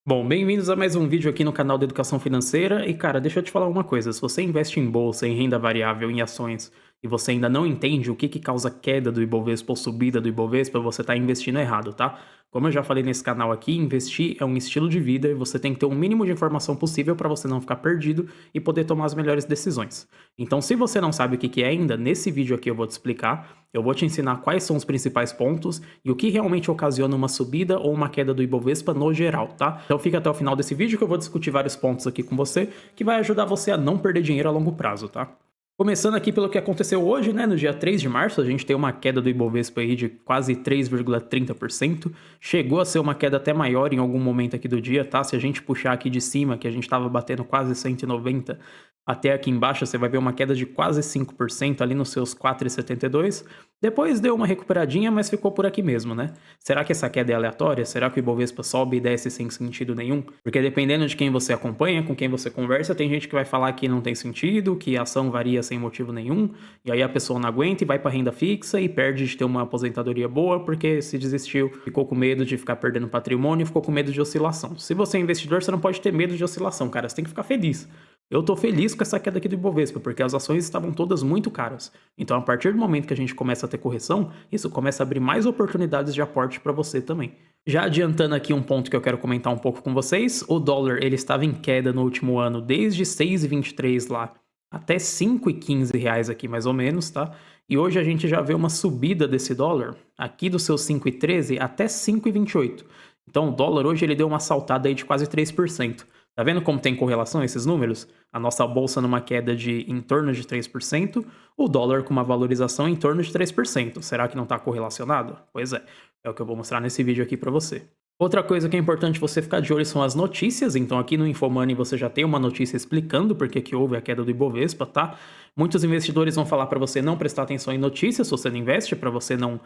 Bom, bem-vindos a mais um vídeo aqui no canal da Educação Financeira. E cara, deixa eu te falar uma coisa: se você investe em bolsa, em renda variável, em ações, e você ainda não entende o que causa queda do Ibovespa ou subida do Ibovespa, você está investindo errado, tá? Como eu já falei nesse canal aqui, investir é um estilo de vida e você tem que ter o mínimo de informação possível para você não ficar perdido e poder tomar as melhores decisões. Então, se você não sabe o que é ainda, nesse vídeo aqui eu vou te explicar. Eu vou te ensinar quais são os principais pontos e o que realmente ocasiona uma subida ou uma queda do Ibovespa no geral, tá? Então fica até o final desse vídeo que eu vou discutir vários pontos aqui com você que vai ajudar você a não perder dinheiro a longo prazo, tá? Começando aqui pelo que aconteceu hoje, né, no dia 3 de março, a gente tem uma queda do Ibovespa aí de quase 3,30%. Chegou a ser uma queda até maior em algum momento aqui do dia, tá? Se a gente puxar aqui de cima, que a gente estava batendo quase 190, até aqui embaixo você vai ver uma queda de quase 5% ali nos seus 4,72. Depois deu uma recuperadinha, mas ficou por aqui mesmo, né? Será que essa queda é aleatória? Será que o Ibovespa sobe e desce sem sentido nenhum? Porque dependendo de quem você acompanha, com quem você conversa, tem gente que vai falar que não tem sentido, que a ação varia sem motivo nenhum, e aí a pessoa não aguenta e vai para renda fixa e perde de ter uma aposentadoria boa porque se desistiu, ficou com medo de ficar perdendo patrimônio, ficou com medo de oscilação. Se você é investidor, você não pode ter medo de oscilação, cara, você tem que ficar feliz. Eu tô feliz com essa queda aqui do Ibovespa, porque as ações estavam todas muito caras. Então, a partir do momento que a gente começa a ter correção, isso começa a abrir mais oportunidades de aporte para você também. Já adiantando aqui um ponto que eu quero comentar um pouco com vocês, o dólar ele estava em queda no último ano desde 6,23 lá até 5,15 reais aqui mais ou menos, tá? E hoje a gente já vê uma subida desse dólar aqui dos seus 5,13 até 5,28. Então o dólar hoje ele deu uma saltada aí de quase 3%. Tá vendo como tem correlação esses números? A nossa bolsa numa queda de em torno de 3%, o dólar com uma valorização em torno de 3%. Será que não está correlacionado? Pois é o que eu vou mostrar nesse vídeo aqui para você. Outra coisa que é importante você ficar de olho são as notícias. Então aqui no Infomoney você já tem uma notícia explicando por que houve a queda do Ibovespa, tá? Muitos investidores vão falar para você não prestar atenção em notícias se você não investe, para você não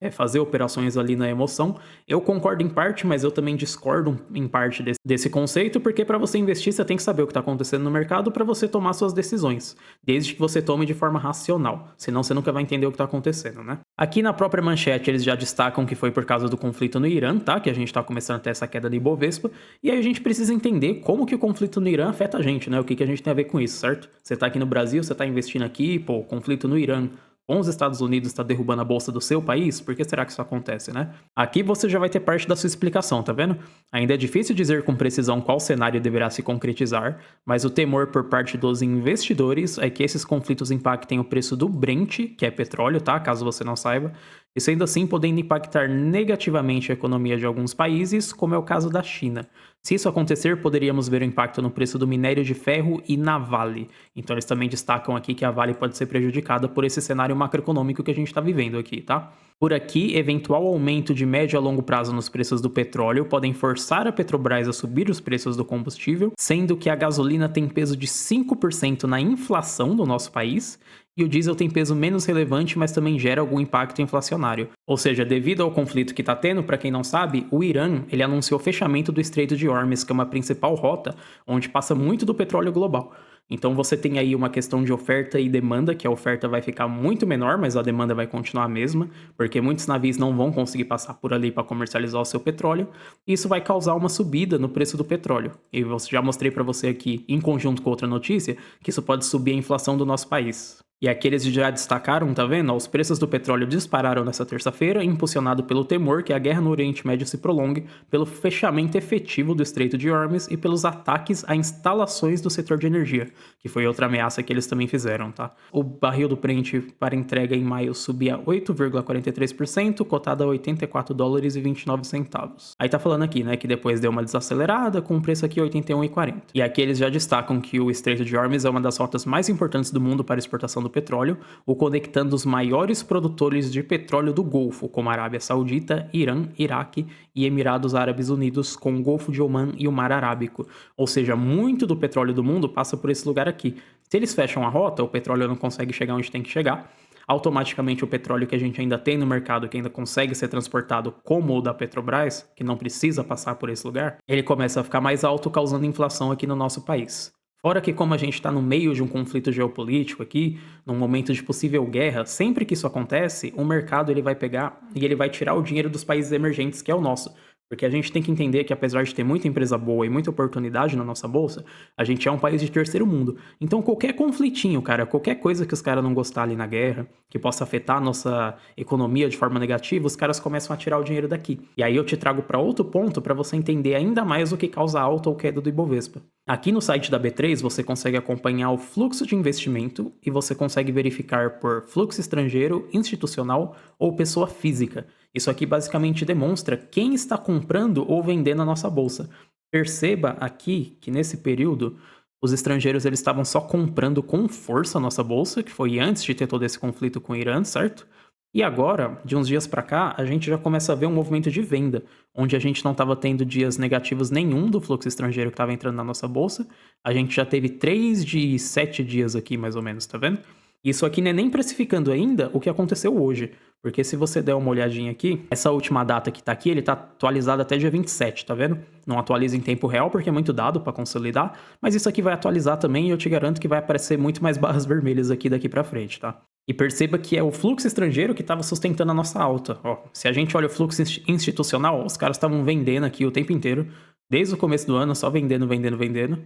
fazer operações ali na emoção. Eu concordo em parte, mas eu também discordo em parte desse conceito, porque para você investir você tem que saber o que está acontecendo no mercado para você tomar suas decisões, desde que você tome de forma racional, senão você nunca vai entender o que está acontecendo, né? Aqui na própria manchete eles já destacam que foi por causa do conflito no Irã, tá? Que a gente está começando a ter essa queda de Ibovespa, e aí a gente precisa entender como que o conflito no Irã afeta a gente, né? O que a gente tem a ver com isso, certo? Você está aqui no Brasil, você está investindo aqui, pô, o conflito no Irã com os Estados Unidos está derrubando a bolsa do seu país, por que será que isso acontece, né? Aqui você já vai ter parte da sua explicação, tá vendo? Ainda é difícil dizer com precisão qual cenário deverá se concretizar, mas o temor por parte dos investidores é que esses conflitos impactem o preço do Brent, que é petróleo, tá? Caso você não saiba, e sendo assim podendo impactar negativamente a economia de alguns países, como é o caso da China. Se isso acontecer, poderíamos ver o impacto no preço do minério de ferro e na Vale. Então eles também destacam aqui que a Vale pode ser prejudicada por esse cenário macroeconômico que a gente está vivendo aqui, tá? Por aqui, eventual aumento de médio a longo prazo nos preços do petróleo podem forçar a Petrobras a subir os preços do combustível, sendo que a gasolina tem peso de 5% na inflação do nosso país, e o diesel tem peso menos relevante, mas também gera algum impacto inflacionário. Ou seja, devido ao conflito que está tendo, para quem não sabe, o Irã ele anunciou o fechamento do Estreito de Hormuz, que é uma principal rota onde passa muito do petróleo global. Então você tem aí uma questão de oferta e demanda, que a oferta vai ficar muito menor, mas a demanda vai continuar a mesma, porque muitos navios não vão conseguir passar por ali para comercializar o seu petróleo. E isso vai causar uma subida no preço do petróleo. E eu já mostrei para você aqui, em conjunto com outra notícia, que isso pode subir a inflação do nosso país. E aqui eles já destacaram, tá vendo? Os preços do petróleo dispararam nessa terça-feira, impulsionado pelo temor que a guerra no Oriente Médio se prolongue, pelo fechamento efetivo do Estreito de Hormuz e pelos ataques a instalações do setor de energia, que foi outra ameaça que eles também fizeram, tá? O barril do Brent para entrega em maio subia 8,43%, cotado a 84 dólares e 29 centavos. Aí tá falando aqui, né, que depois deu uma desacelerada, com o preço aqui 81,40. E aqui eles já destacam que o Estreito de Hormuz é uma das rotas mais importantes do mundo para exportação do petróleo, o conectando os maiores produtores de petróleo do Golfo, como a Arábia Saudita, Irã, Iraque e Emirados Árabes Unidos, com o Golfo de Omã e o Mar Arábico. Ou seja, muito do petróleo do mundo passa por esse lugar aqui. Se eles fecham a rota, o petróleo não consegue chegar onde tem que chegar. Automaticamente o petróleo que a gente ainda tem no mercado, que ainda consegue ser transportado como o da Petrobras, que não precisa passar por esse lugar, ele começa a ficar mais alto, causando inflação aqui no nosso país. Fora que como a gente está no meio de um conflito geopolítico aqui, num momento de possível guerra, sempre que isso acontece, o mercado ele vai pegar e ele vai tirar o dinheiro dos países emergentes, que é o nosso. Porque a gente tem que entender que apesar de ter muita empresa boa e muita oportunidade na nossa bolsa, a gente é um país de terceiro mundo. Então qualquer conflitinho, cara, qualquer coisa que os caras não gostar ali na guerra, que possa afetar a nossa economia de forma negativa, os caras começam a tirar o dinheiro daqui. E aí eu te trago para outro ponto para você entender ainda mais o que causa alta ou queda do Ibovespa. Aqui no site da B3 você consegue acompanhar o fluxo de investimento e você consegue verificar por fluxo estrangeiro, institucional ou pessoa física. Isso aqui basicamente demonstra quem está comprando ou vendendo a nossa bolsa. Perceba aqui que nesse período os estrangeiros eles estavam só comprando com força a nossa bolsa, que foi antes de ter todo esse conflito com o Irã, certo? E agora, de uns dias para cá, a gente já começa a ver um movimento de venda, onde a gente não estava tendo dias negativos nenhum do fluxo estrangeiro que estava entrando na nossa bolsa. A gente já teve 3 de 7 dias aqui, mais ou menos, tá vendo? Isso aqui não é nem precificando ainda o que aconteceu hoje. Porque se você der uma olhadinha aqui, essa última data que tá aqui, ele tá atualizado até dia 27, tá vendo? Não atualiza em tempo real porque é muito dado para consolidar, mas isso aqui vai atualizar também e eu te garanto que vai aparecer muito mais barras vermelhas aqui daqui para frente, tá? E perceba que é o fluxo estrangeiro que estava sustentando a nossa alta. Ó, se a gente olha o fluxo institucional, os caras estavam vendendo aqui o tempo inteiro, desde o começo do ano, só vendendo, vendendo, vendendo.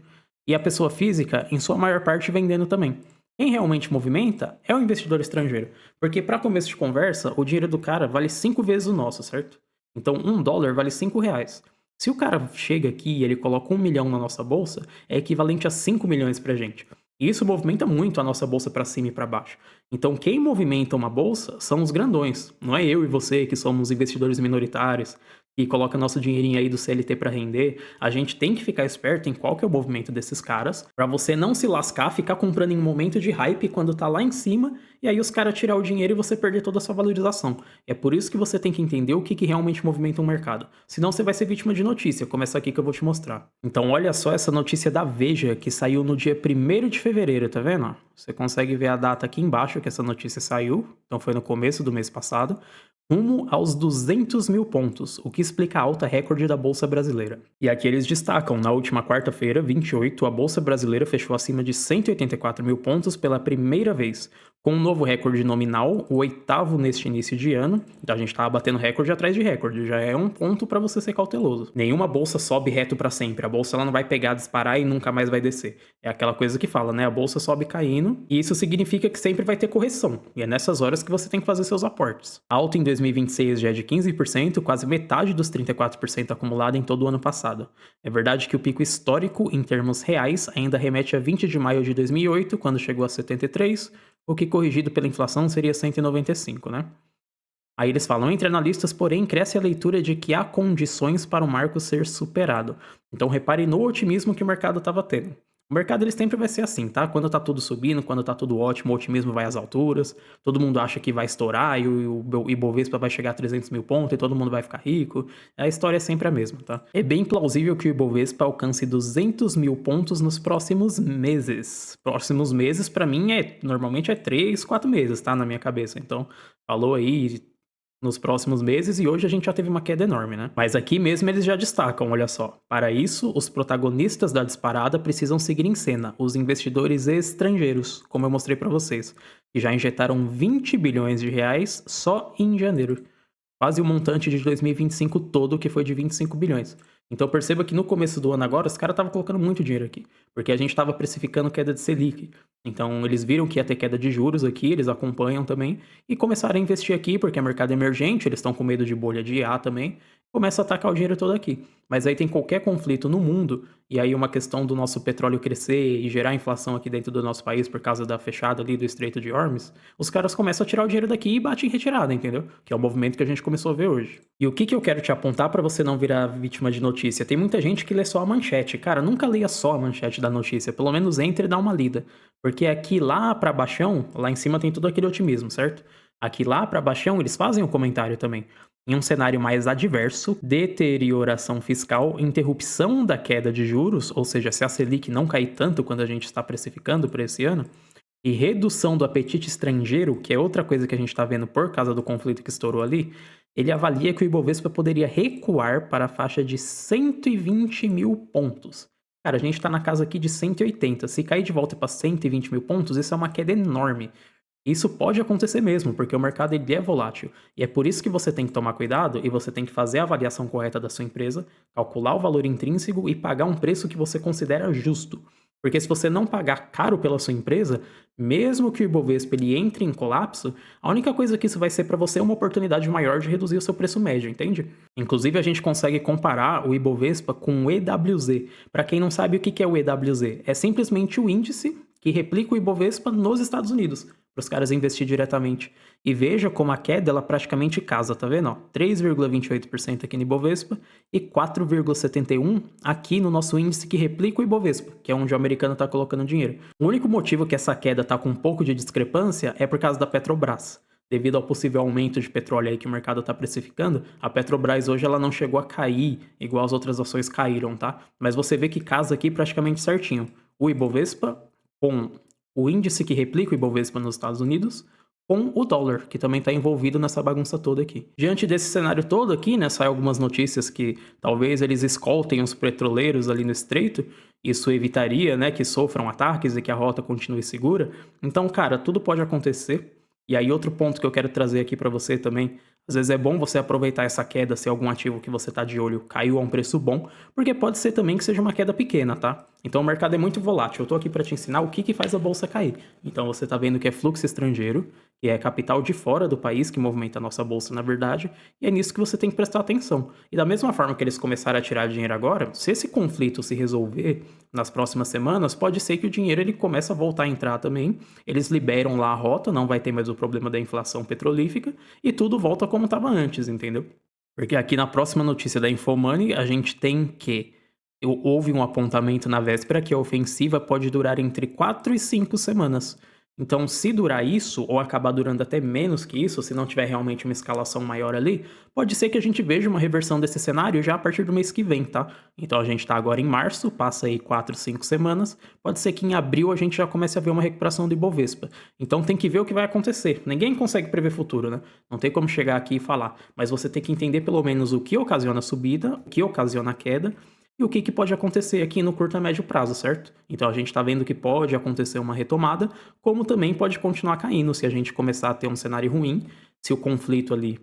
E a pessoa física, em sua maior parte, vendendo também. Quem realmente movimenta é o investidor estrangeiro. Porque para começo de conversa, o dinheiro do cara vale 5 vezes o nosso, certo? Então, $1 vale R$ 5. Se o cara chega aqui e ele coloca 1 milhão na nossa bolsa, é equivalente a 5 milhões pra gente. E isso movimenta muito a nossa bolsa para cima e para baixo. Então, quem movimenta uma bolsa são os grandões. Não é eu e você que somos investidores minoritários e coloca nosso dinheirinho aí do CLT para render. A gente tem que ficar esperto em qual que é o movimento desses caras, para você não se lascar, ficar comprando em um momento de hype quando tá lá em cima, e aí os caras tirar o dinheiro e você perder toda a sua valorização. É por isso que você tem que entender o que realmente movimenta o mercado. Senão você vai ser vítima de notícia, como essa aqui que eu vou te mostrar. Então olha só essa notícia da Veja, que saiu no dia 1º de fevereiro, tá vendo? Você consegue ver a data aqui embaixo que essa notícia saiu, então foi no começo do mês passado. Rumo aos 200 mil pontos, o que explica a alta recorde da Bolsa Brasileira. E aqui eles destacam, na última quarta-feira, 28, a Bolsa Brasileira fechou acima de 184 mil pontos pela primeira vez, com um novo recorde nominal, o 8º neste início de ano. Então a gente estava batendo recorde atrás de recorde, já é um ponto para você ser cauteloso. Nenhuma bolsa sobe reto para sempre, a bolsa ela não vai pegar, disparar e nunca mais vai descer. É aquela coisa que fala, né? A bolsa sobe caindo, e isso significa que sempre vai ter correção, e é nessas horas que você tem que fazer seus aportes. A alta em 2026 já é de 15%, quase metade dos 34% acumulado em todo o ano passado. É verdade que o pico histórico, em termos reais, ainda remete a 20 de maio de 2008, quando chegou a 73, o que corrigido pela inflação seria 195, né? Aí eles falam, entre analistas, porém, cresce a leitura de que há condições para o marco ser superado. Então repare no otimismo que o mercado estava tendo. O mercado ele sempre vai ser assim, tá? Quando tá tudo subindo, quando tá tudo ótimo, o otimismo vai às alturas, todo mundo acha que vai estourar e o Ibovespa vai chegar a 300 mil pontos e todo mundo vai ficar rico. A história é sempre a mesma, tá? É bem plausível que o Ibovespa alcance 200 mil pontos nos próximos meses. Próximos meses, pra mim, normalmente é 3, 4 meses, tá? Na minha cabeça. Então, falou aí nos próximos meses e hoje a gente já teve uma queda enorme, né? Mas aqui mesmo eles já destacam, olha só. Para isso, os protagonistas da disparada precisam seguir em cena, os investidores estrangeiros, como eu mostrei para vocês, que já injetaram 20 bilhões de reais só em janeiro. Quase o montante de 2025 todo, que foi de 25 bilhões. Então perceba que no começo do ano agora, os caras estavam colocando muito dinheiro aqui, porque a gente estava precificando queda de Selic. Então eles viram que ia ter queda de juros aqui, eles acompanham também, e começaram a investir aqui, porque é mercado emergente, eles estão com medo de bolha de IA também, começa a atacar o dinheiro todo aqui. Mas aí tem qualquer conflito no mundo, e aí uma questão do nosso petróleo crescer e gerar inflação aqui dentro do nosso país por causa da fechada ali do Estreito de Hormuz, os caras começam a tirar o dinheiro daqui e batem em retirada, entendeu? Que é o movimento que a gente começou a ver hoje. E o que eu quero te apontar para você não virar vítima de notícia? Tem muita gente que lê só a manchete. Cara, nunca leia só a manchete da notícia, pelo menos entre e dá uma lida. Porque aqui lá para baixão, lá em cima tem todo aquele otimismo, certo? Aqui lá para baixão eles fazem o comentário também. Em um cenário mais adverso, deterioração fiscal, interrupção da queda de juros, ou seja, se a Selic não cair tanto quando a gente está precificando para esse ano, e redução do apetite estrangeiro, que é outra coisa que a gente está vendo por causa do conflito que estourou ali, ele avalia que o Ibovespa poderia recuar para a faixa de 120 mil pontos. Cara, a gente está na casa aqui de 180. Se cair de volta para 120 mil pontos, isso é uma queda enorme. Isso pode acontecer mesmo, porque o mercado ele é volátil. E é por isso que você tem que tomar cuidado e você tem que fazer a avaliação correta da sua empresa, calcular o valor intrínseco e pagar um preço que você considera justo. Porque se você não pagar caro pela sua empresa, mesmo que o Ibovespa ele entre em colapso, a única coisa que isso vai ser para você é uma oportunidade maior de reduzir o seu preço médio, entende? Inclusive a gente consegue comparar o Ibovespa com o EWZ. Para quem não sabe o que é o EWZ, é simplesmente o índice que replica o Ibovespa nos Estados Unidos para os caras investir diretamente. E veja como a queda ela praticamente casa, tá vendo? Ó, 3,28% aqui no Ibovespa e 4,71% aqui no nosso índice que replica o Ibovespa, que é onde o americano está colocando dinheiro. O único motivo que essa queda está com um pouco de discrepância é por causa da Petrobras. Devido ao possível aumento de petróleo aí que o mercado está precificando, a Petrobras hoje ela não chegou a cair igual as outras ações caíram, tá? Mas você vê que casa aqui praticamente certinho. O Ibovespa com o índice que replica o Ibovespa nos Estados Unidos, com o dólar, que também está envolvido nessa bagunça toda aqui. Diante desse cenário todo aqui, né, saem algumas notícias que talvez eles escoltem os petroleiros ali no estreito, isso evitaria, né, que sofram ataques e que a rota continue segura. Então, cara, tudo pode acontecer. E aí outro ponto que eu quero trazer aqui para você também, às vezes é bom você aproveitar essa queda se algum ativo que você está de olho caiu a um preço bom, porque pode ser também que seja uma queda pequena, tá? Então o mercado é muito volátil. Eu tô aqui para te ensinar o que faz a bolsa cair. Então você tá vendo que é fluxo estrangeiro, que é capital de fora do país que movimenta a nossa bolsa, na verdade, e é nisso que você tem que prestar atenção. E da mesma forma que eles começaram a tirar dinheiro agora, se esse conflito se resolver nas próximas semanas, pode ser que o dinheiro ele comece a voltar a entrar também. Eles liberam lá a rota, não vai ter mais o problema da inflação petrolífica e tudo volta como estava antes, entendeu? Porque aqui na próxima notícia da Infomoney, a gente tem que houve um apontamento na véspera que a ofensiva pode durar entre 4 e 5 semanas. Então, se durar isso, ou acabar durando até menos que isso, se não tiver realmente uma escalação maior ali, pode ser que a gente veja uma reversão desse cenário já a partir do mês que vem, tá? Então a gente tá agora em março, passa aí 4, 5 semanas, pode ser que em abril a gente já comece a ver uma recuperação do Ibovespa. Então tem que ver o que vai acontecer. Ninguém consegue prever futuro, né? Não tem como chegar aqui e falar, mas você tem que entender pelo menos o que ocasiona a subida, o que ocasiona a queda, e o que pode acontecer aqui no curto a médio prazo, certo? Então a gente está vendo que pode acontecer uma retomada, como também pode continuar caindo se a gente começar a ter um cenário ruim, se o conflito ali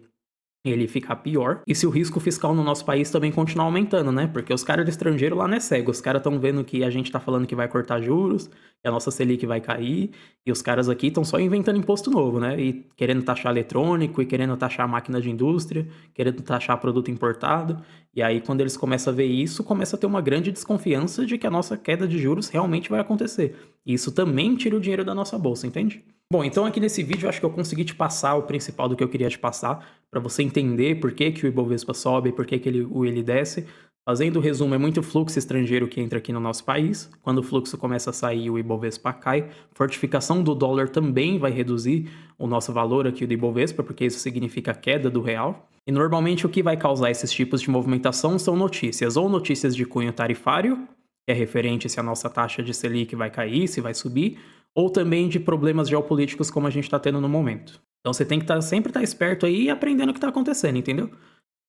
ele ficar pior. E se o risco fiscal no nosso país também continuar aumentando, né? Porque os caras do estrangeiro lá não é cego. Os caras estão vendo que a gente tá falando que vai cortar juros, que a nossa Selic vai cair, e os caras aqui estão só inventando imposto novo, né? E querendo taxar eletrônico, e querendo taxar máquina de indústria, querendo taxar produto importado. E aí, quando eles começam a ver isso, começa a ter uma grande desconfiança de que a nossa queda de juros realmente vai acontecer. E isso também tira o dinheiro da nossa bolsa, entende? Bom, então aqui nesse vídeo eu acho que eu consegui te passar o principal do que eu queria te passar, para você entender por que o Ibovespa sobe e por que ele desce. Fazendo o resumo, é muito fluxo estrangeiro que entra aqui no nosso país. Quando o fluxo começa a sair, o Ibovespa cai. Fortificação do dólar também vai reduzir o nosso valor aqui do Ibovespa, porque isso significa queda do real. E normalmente o que vai causar esses tipos de movimentação são notícias, ou notícias de cunho tarifário, que é referente se a nossa taxa de Selic vai cair, se vai subir, ou também de problemas geopolíticos como a gente está tendo no momento. Então você tem que sempre estar esperto aí e aprendendo o que está acontecendo, entendeu?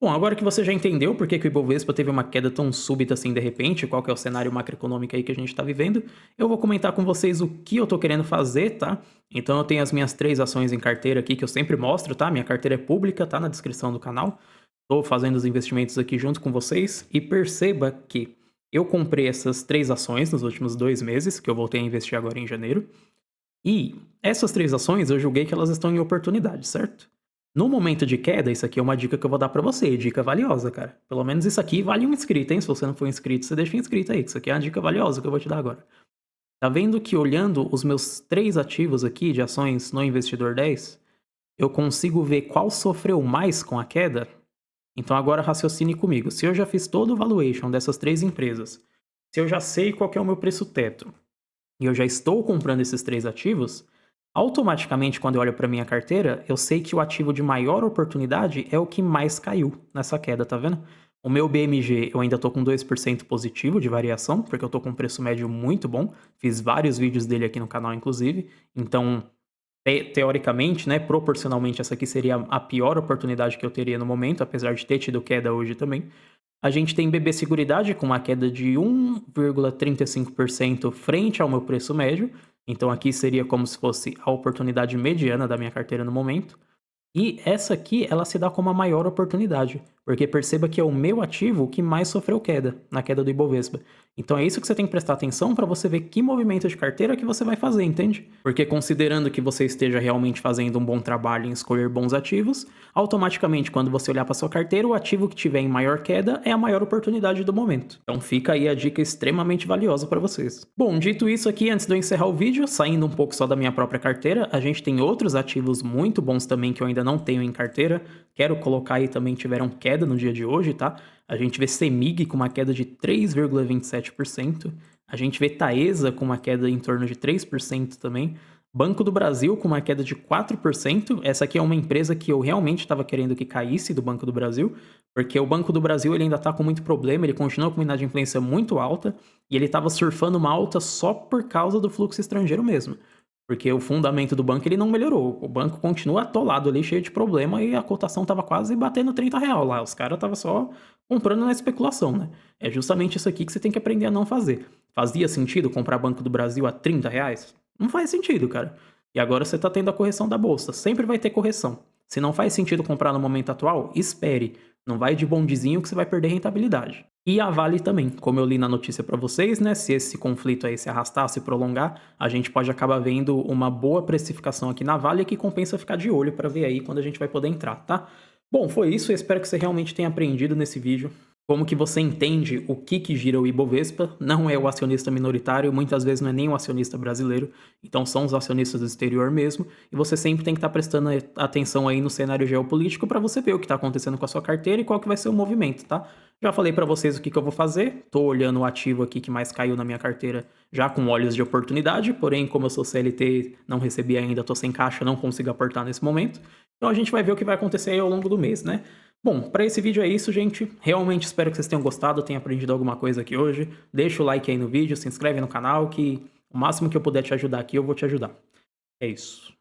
Bom, agora que você já entendeu por que o Ibovespa teve uma queda tão súbita assim de repente, qual que é o cenário macroeconômico aí que a gente está vivendo, eu vou comentar com vocês o que eu tô querendo fazer, tá? Então eu tenho as minhas 3 ações em carteira aqui que eu sempre mostro, tá? Minha carteira é pública, tá na descrição do canal. Tô fazendo os investimentos aqui junto com vocês e perceba que eu comprei essas 3 ações nos últimos 2 meses, que eu voltei a investir agora em janeiro. E essas 3 ações eu julguei que elas estão em oportunidade, certo? No momento de queda, isso aqui é uma dica que eu vou dar pra você, dica valiosa, cara. Pelo menos isso aqui vale um inscrito, hein? Se você não for inscrito, você deixa inscrito aí, que isso aqui é uma dica valiosa que eu vou te dar agora. Tá vendo que olhando os meus 3 ativos aqui de ações no Investidor 10, eu consigo ver qual sofreu mais com a queda? Então agora raciocine comigo. Se eu já fiz todo o valuation dessas 3 empresas, se eu já sei qual que é o meu preço teto, e eu já estou comprando esses 3 ativos, automaticamente quando eu olho para minha carteira, eu sei que o ativo de maior oportunidade é o que mais caiu nessa queda, tá vendo? O meu BMG eu ainda tô com 2% positivo de variação, porque eu tô com um preço médio muito bom. Fiz vários vídeos dele aqui no canal, inclusive. Então, teoricamente, né, proporcionalmente, essa aqui seria a pior oportunidade que eu teria no momento, apesar de ter tido queda hoje também. A gente tem BB Seguridade com uma queda de 1,35% frente ao meu preço médio. Então aqui seria como se fosse a oportunidade mediana da minha carteira no momento. E essa aqui, ela se dá como a maior oportunidade, porque perceba que é o meu ativo que mais sofreu queda, na queda do Ibovespa. Então é isso que você tem que prestar atenção para você ver que movimento de carteira que você vai fazer, entende? Porque considerando que você esteja realmente fazendo um bom trabalho em escolher bons ativos, automaticamente quando você olhar para sua carteira, o ativo que tiver em maior queda é a maior oportunidade do momento. Então fica aí a dica extremamente valiosa para vocês. Bom, dito isso aqui, antes de eu encerrar o vídeo, saindo um pouco só da minha própria carteira, a gente tem outros ativos muito bons também que eu ainda não tenho em carteira. Quero colocar aí também, tiveram queda no dia de hoje, tá? A gente vê CEMIG com uma queda de 3,27%. A gente vê Taesa com uma queda em torno de 3% também. Banco do Brasil com uma queda de 4%. Essa aqui é uma empresa que eu realmente estava querendo que caísse do Banco do Brasil, porque o Banco do Brasil ele ainda está com muito problema, ele continua com uma inadimplência muito alta e ele estava surfando uma alta só por causa do fluxo estrangeiro mesmo. Porque o fundamento do banco ele não melhorou. O banco continua atolado ali, cheio de problema, e a cotação tava quase batendo R$ 30 lá. Os caras estavam só comprando na especulação, né? É justamente isso aqui que você tem que aprender a não fazer. Fazia sentido comprar Banco do Brasil a R$ 30? Não faz sentido, cara. E agora você tá tendo a correção da bolsa. Sempre vai ter correção. Se não faz sentido comprar no momento atual, espere. Não vai de bondezinho que você vai perder rentabilidade. E a Vale também, como eu li na notícia para vocês, né? Se esse conflito aí se arrastar, se prolongar, a gente pode acabar vendo uma boa precificação aqui na Vale que compensa ficar de olho para ver aí quando a gente vai poder entrar, tá? Bom, foi isso. Eu espero que você realmente tenha aprendido nesse vídeo. Como que você entende o que gira o Ibovespa? Não é o acionista minoritário, muitas vezes não é nem o acionista brasileiro, então são os acionistas do exterior mesmo, e você sempre tem que estar prestando atenção aí no cenário geopolítico para você ver o que está acontecendo com a sua carteira e qual que vai ser o movimento, tá? Já falei para vocês o que eu vou fazer, tô olhando o ativo aqui que mais caiu na minha carteira já com olhos de oportunidade, porém como eu sou CLT, não recebi ainda, tô sem caixa, não consigo aportar nesse momento, então a gente vai ver o que vai acontecer aí ao longo do mês, né? Bom, para esse vídeo é isso, gente. Realmente espero que vocês tenham gostado, tenham aprendido alguma coisa aqui hoje. Deixa o like aí no vídeo, se inscreve no canal, que o máximo que eu puder te ajudar aqui, eu vou te ajudar. É isso.